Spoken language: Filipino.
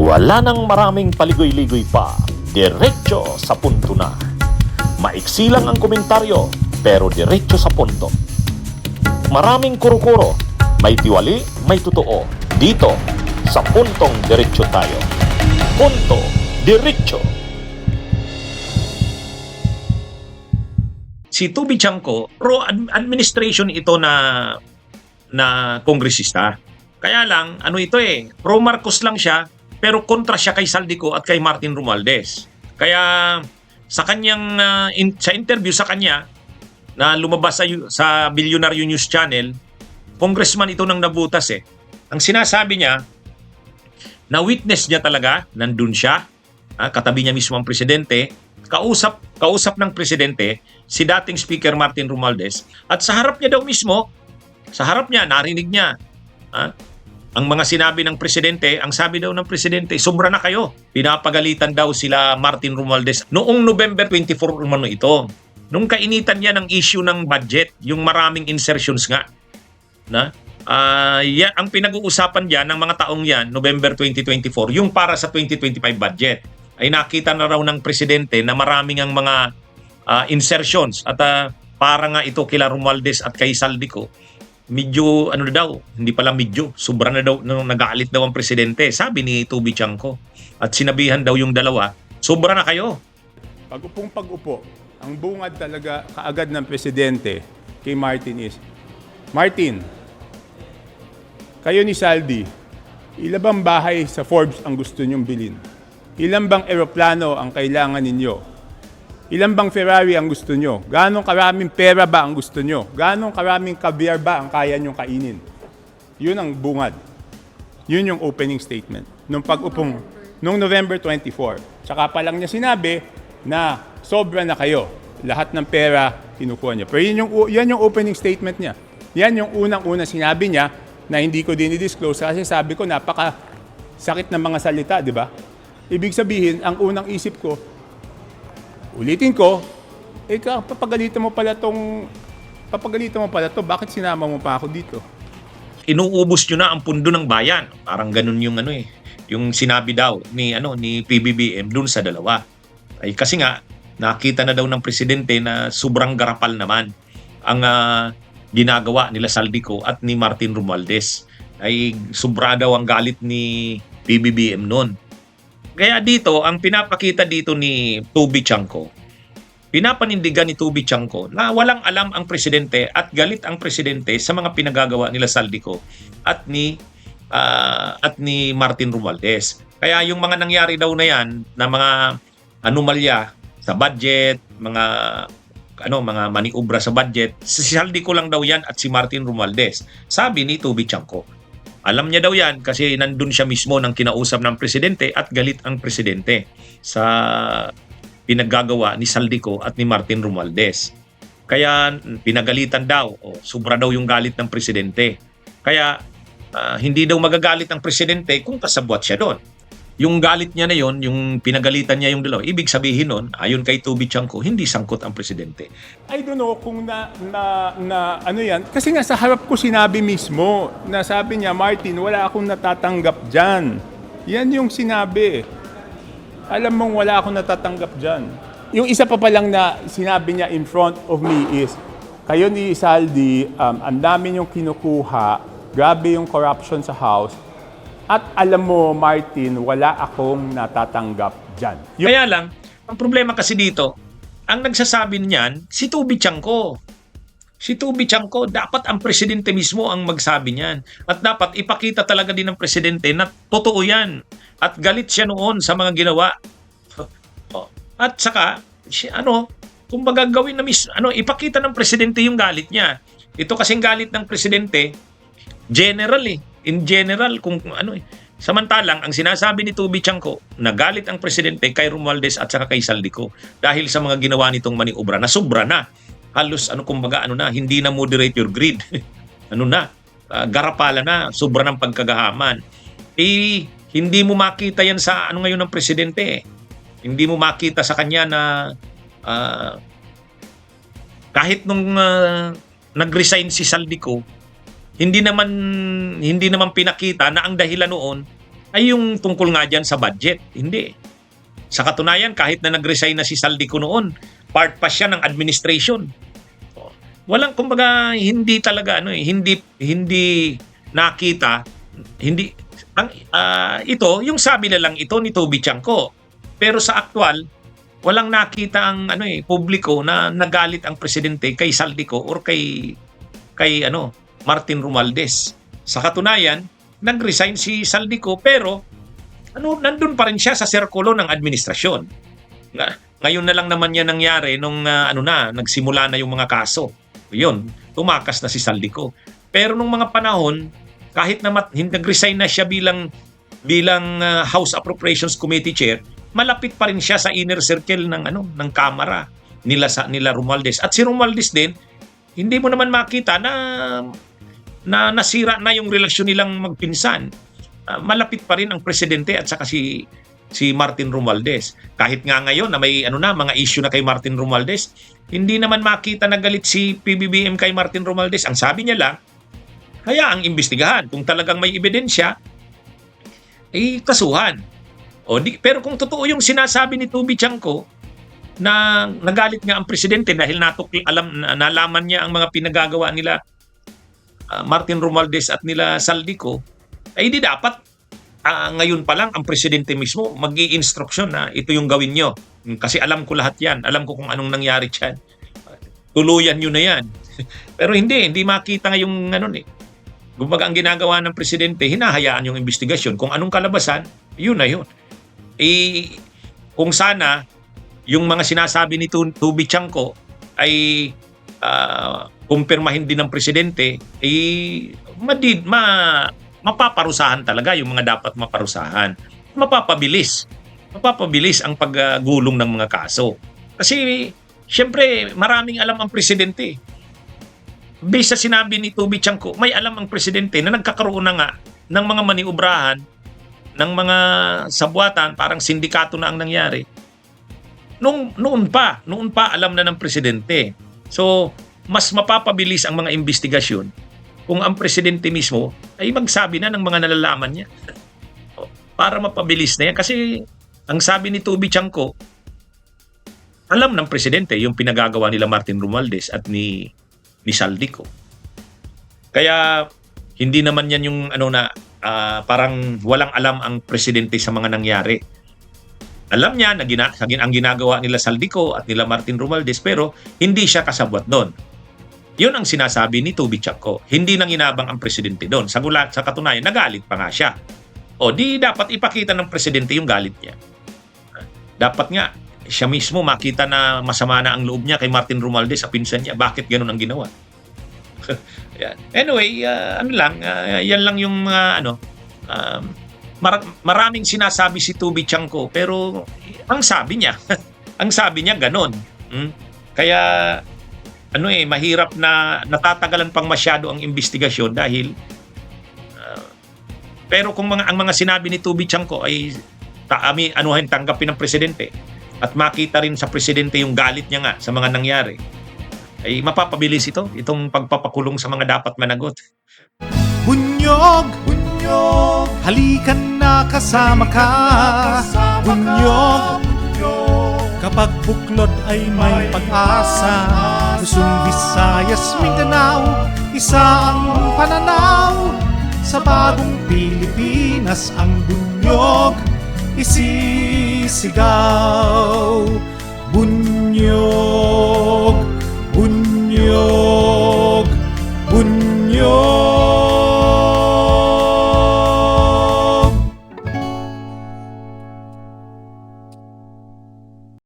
Wala nang maraming paligoy-ligoy pa, diretso sa punto na. Maiksi lang ang komentaryo, pero diretso sa punto. Maraming kuro-kuro, may tiwali, may totoo. Dito, sa puntong diretso tayo. Punto, diretso. Si Tubi Chanco, pro-administration ito na kongresista. Kaya lang, pro-Marcos lang siya, pero kontra siya kay Saldico at kay Martin Romualdez. Kaya sa kanyang sa interview sa kanya na lumabas sa Bilyonaryo News Channel, congressman ito nang nabutas eh. Ang sinasabi niya, na witness niya talaga, nandun siya, katabi niya mismo ang presidente, kausap ng presidente si dating Speaker Martin Romualdez, at sa harap niya daw mismo, narinig niya ang mga sinabi ng presidente. Ang sabi daw ng presidente, sobra na kayo. Pinapagalitan daw sila Martin Romualdez. Noong November 24 umano ito, nung kainitan niya ng issue ng budget, yung maraming insertions nga. Yan, ang pinag-uusapan diyan ng mga taong yan, November 2024, yung para sa 2025 budget, ay nakita na raw ng presidente na maraming ang mga insertions at para nga ito kila Romualdez at kay Saldico, medyo hindi pala medyo, sobra na daw, nagalit daw ang presidente, sabi ni Tubi Chanco. At sinabihan daw yung dalawa, sobra na kayo. Pag-upo, ang bungad talaga kaagad ng presidente kay Martin is, Martin, kayo ni Saldi, ilan bang bahay sa Forbes ang gusto nyong bilhin? Ilan bang eroplano ang kailangan ninyo? Ilan bang Ferrari ang gusto nyo? Ganong karaming pera ba ang gusto nyo? Ganong karaming caviar ba ang kaya nyong kainin? Yun ang bungad. Yun yung opening statement nung pag-upong nung November 24. Tsaka pa lang niya sinabi na sobra na kayo. Lahat ng pera kinukuha niya. Pero yan yung opening statement niya. Yan yung unang-una sinabi niya na hindi ko din i-disclose kasi sabi ko napaka sakit ng mga salita, di ba? Ibig sabihin, ang unang isip ko, ulitin ko, papagalitan mo pala to, bakit sinama mo pa ako dito? Inuubos nyo na ang pundo ng bayan. Parang ganun yung yung sinabi daw ni PBBM dun sa dalawa. Ay kasi nga nakita na daw ng presidente na sobrang garapal naman ang ginagawa nila Saldico at ni Martin Romualdez. Ay sobra daw ang galit ni PBBM noon. Kaya dito, ang pinapakita dito ni Tubi Chanco, pinapanindigan ni Tubi Chanco na walang alam ang presidente at galit ang presidente sa mga pinagagawa nila Saldico at ni Martin Romualdez. Kaya yung mga nangyari daw na yan, na mga anomalya sa budget, mga maniobra sa budget, si Saldico lang daw yan at si Martin Romualdez. Sabi ni Tubi Chanco. Alam niya daw yan kasi nandun siya mismo nang kinausap ng presidente at galit ang presidente sa pinaggagawa ni Saldico at ni Martin Romualdez. Kaya pinagalitan daw, sobra daw yung galit ng presidente. Kaya hindi daw magagalit ang presidente kung kasabwat siya doon. Yung galit niya na yon, yung pinagalitan niya yung dalawa, ibig sabihin nun, ayon kay Tubi Chanco, hindi sangkot ang presidente. I don't know kung ano yan. Kasi nga sa harap ko sinabi mismo na sabi niya, Martin, wala akong natatanggap dyan. Yan yung sinabi. Alam mong wala akong natatanggap dyan. Yung isa pa lang na sinabi niya in front of me is, kayo ni Saldi, ang dami yung kinukuha, grabe yung corruption sa House, at alam mo, Martin, wala akong natatanggap dyan. Kaya lang, ang problema kasi dito, ang nagsasabi niyan, si Tubi Chanco. Si Tubi Chanco, dapat ang presidente mismo ang magsabi niyan. At dapat ipakita talaga din ng presidente na totoo yan. At galit siya noon sa mga ginawa. At saka, kumbaga gawin na ipakita ng presidente yung galit niya. Ito kasing galit ng presidente, general in general Samantalang ang sinasabi ni Tubi Chanco, nagalit ang presidente kay Romualdez at saka kay Saldico dahil sa mga ginawa nitong maniobra na sobra na. Halos hindi na moderate your greed. Garapala na, sobra ng pagkagahaman. Hindi mo makita yan sa ngayon ng presidente. Hindi mo makita sa kanya na kahit nung nag-resign si Saldico, hindi naman pinakita na ang dahilan noon ay yung tungkol nga dyan sa budget. Hindi. Sa katunayan, kahit na nag-resign na si Saldico noon, part pa siya ng administration. Walang, kumbaga, hindi talaga, hindi nakita, ito, yung sabi na lang ito ni Toby Chanco. Pero sa aktual, walang nakita ang publiko na nagalit ang presidente kay Saldico or kay Martin Romualdez. Sa katunayan, nag-resign si Saldico pero nandun pa rin siya sa sirkulo ng administrasyon. Ngayon na lang naman yan nangyari nung nagsimula na yung mga kaso. Yun, tumakas na si Saldico. Pero nung mga panahon, kahit na nag-resign na siya bilang House Appropriations Committee Chair, malapit pa rin siya sa inner circle ng Kamara nila Romualdez. At si Romualdez din, hindi mo naman makita na nasira na yung relasyon nilang magpinsan. Malapit pa rin ang presidente at saka si Martin Romualdez. Kahit nga ngayon na may mga issue na kay Martin Romualdez, hindi naman makita na galit si PBBM kay Martin Romualdez. Ang sabi niya lang, hayaang imbestigahan. Kung talagang may ebidensya, kasuhan. Pero kung totoo yung sinasabi ni Toby Chanco na nagalit nga ang presidente dahil nalaman niya ang mga pinagagawa nila Martin Romualdez at nila Saldico, ay di dapat ngayon pa lang ang presidente mismo mag-i-instruction na ito yung gawin nyo. Kasi alam ko lahat yan. Alam ko kung anong nangyari dyan. Tuluyan nyo na yan. Pero hindi makita ngayong Kumbaga ang ginagawa ng presidente, hinahayaan yung investigasyon. Kung anong kalabasan, yun na yun. Kung sana yung mga sinasabi ni Toby Chanco ay kumpirmahin din ng presidente, mapaparusahan talaga yung mga dapat maparusahan. Mapapabilis ang paggulong ng mga kaso. Kasi siyempre maraming alam ang presidente. Based sa sinabi ni Toby Chanco, may alam ang presidente na nagkakaroon na nga ng mga maniobrahan, ng mga sabwatan, parang sindikato na ang nangyari. Noon pa alam na ng presidente. So, mas mapapabilis ang mga investigasyon kung ang presidente mismo ay magsabi na ng mga nalalaman niya. Para mapabilis na yan. Kasi ang sabi ni Toby Chanco, alam ng presidente yung pinagagawa nila Martin Romualdez at ni Saldico. Kaya hindi naman yan yung parang walang alam ang presidente sa mga nangyari. Alam niya na ang ginagawa nila Saldico at nila Martin Romualdez pero hindi siya kasabwat doon. Yun ang sinasabi ni Toby Chanco. Hindi nang inabang ang presidente doon. Sa katunayan, nagalit pa nga siya. Di dapat ipakita ng presidente yung galit niya. Dapat nga, siya mismo makita na masama na ang loob niya kay Martin Romualdez sa pinsan niya. Bakit ganun ang ginawa? Anyway, yan lang yung mga maraming sinasabi si Toby Chanco pero ang sabi niya ganun. Kaya mahirap na natatagalan pang masyado ang investigasyon dahil pero kung ang mga sinabi ni Toby Chanco ay tanggapin ng presidente at makita rin sa presidente yung galit niya nga sa mga nangyari, ay mapapabilis itong pagpapakulong sa mga dapat managot. Bunyog, halikan na kasama ka. Bunyog, kapag buklod ay may pag-asa. Luzon, Visayas, Mindanao, isa ang pananaw. Sa bagong Pilipinas ang bunyog isisigaw. Bunyog.